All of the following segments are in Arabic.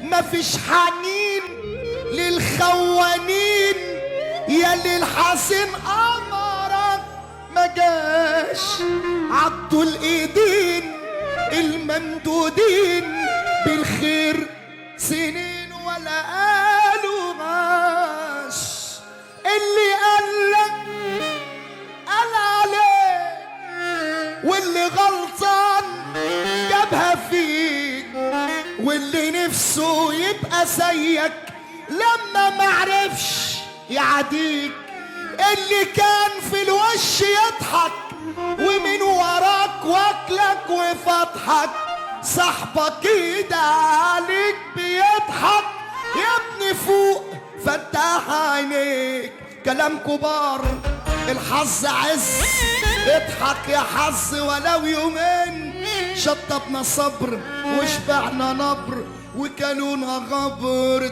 مفيش حنين للخوانين، يا للحسين أمرك ما جاش. عضوا الإيدين الممدودين بالخير سنين ولا قالوا غاش. اللي قالك قال عليك، واللي غلطان جابها فيك، واللي نفسه يبقى زيك لما معرفش يعديك. اللي كان في الوش يضحك ومن وراك واكلك وفتحك، صاحبك كده عليك بيضحك. يا ابني فوق فتح عينيك، كلام كبار الحظ عز. اضحك يا حظ ولو يومين، شطبنا صبر وشبعنا نبر وكلونا غبر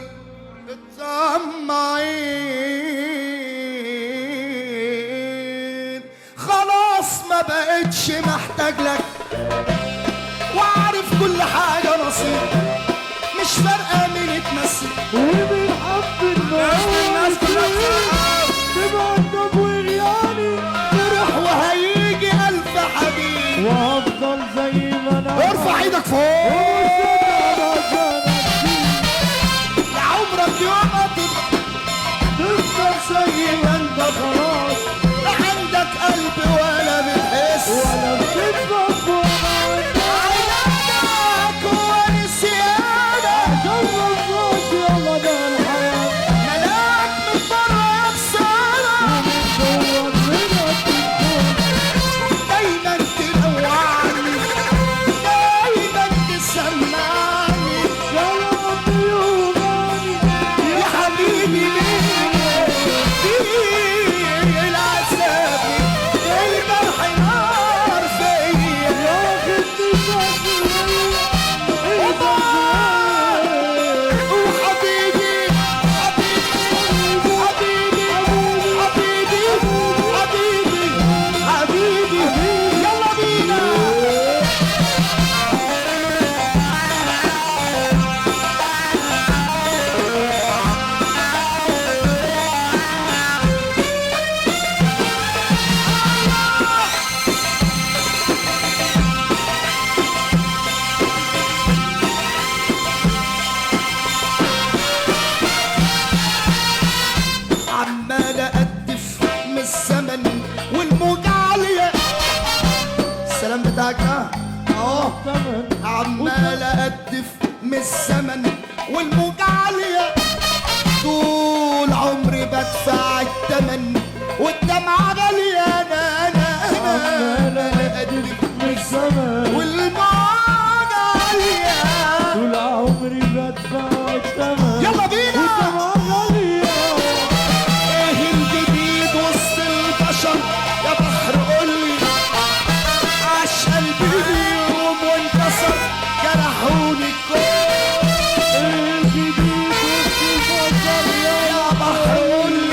الطماعين. خلاص ما بقتش محتاج لك، وعارف كل حاجة نصيب، مش فارقة مين يتمسك ومن حب الناس كلها بمؤدب وغياني، فرح وهيجي ألف حبيب. وافضل زي ما انا. ارفع ايدك فوق لعمرك يوم ما تفضل زي ما انت خلاص، لا عندك قلب ولا بتحس ولا بتتفق عينك هو نسيانك. جرب صوت يلا ده الحياة، ملاك من بره يكسرك، ومن جوا منك دايما تنوعني، دايما تسمعني. كلام يوماني يا حبيبي ليه العذاب الجرح نار فيا. ياخد وحبيبي حبيبي حبيبي حبيبي حبيبي يلا بينا. عمال أقدف من الزمن والموجة عالية. السلام بتاعك اهو. عمال أقدف من الزمن والموجة عالية، طول عمري بدفع التمن والدمعة غالية. أنا أقدف من الزمن والموجة عالية. طول عمري بدفع الثمن، يلا بينا. والدمعة غالية. ايه الجديد وسط البشر يا بحر قولي، عاش قلبي اليوم وانكسر جرحوني الكل. الجديد وسط البشر يا بحر قولي،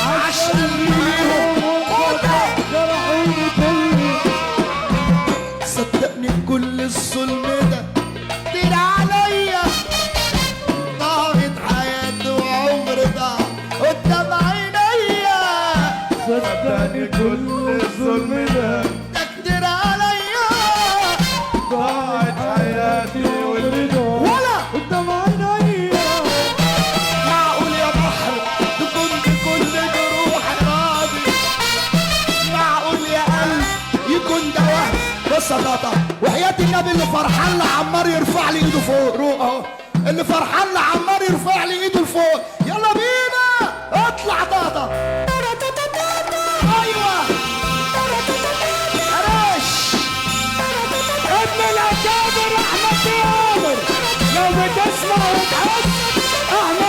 عاش قلبي اليوم وانكسر جرحوني كلي. صدقني كل الظلم ده كتير عليا، ضاعت حياتي وعمري ضاع قدام عينيا. صدقني كل الظلم ده ده كتير عليا، ضاعت حياتي والرضا ولا قدام عينيا. معقول يا بحر تكون بكل جروح راضي؟ معقول يا قلب يكون ده وهم؟ بص يا طاطا وحياة النبي، اللي فرحان لعمار يرفع لي ايده فوق. روح اهو، اللي فرحان لعمار يرفع لي ايده لفوق. يلا بينا اطلع طاطا. ايوه قراش ابن الاكابر احمد عامر، لو بتسمع وتحس احمد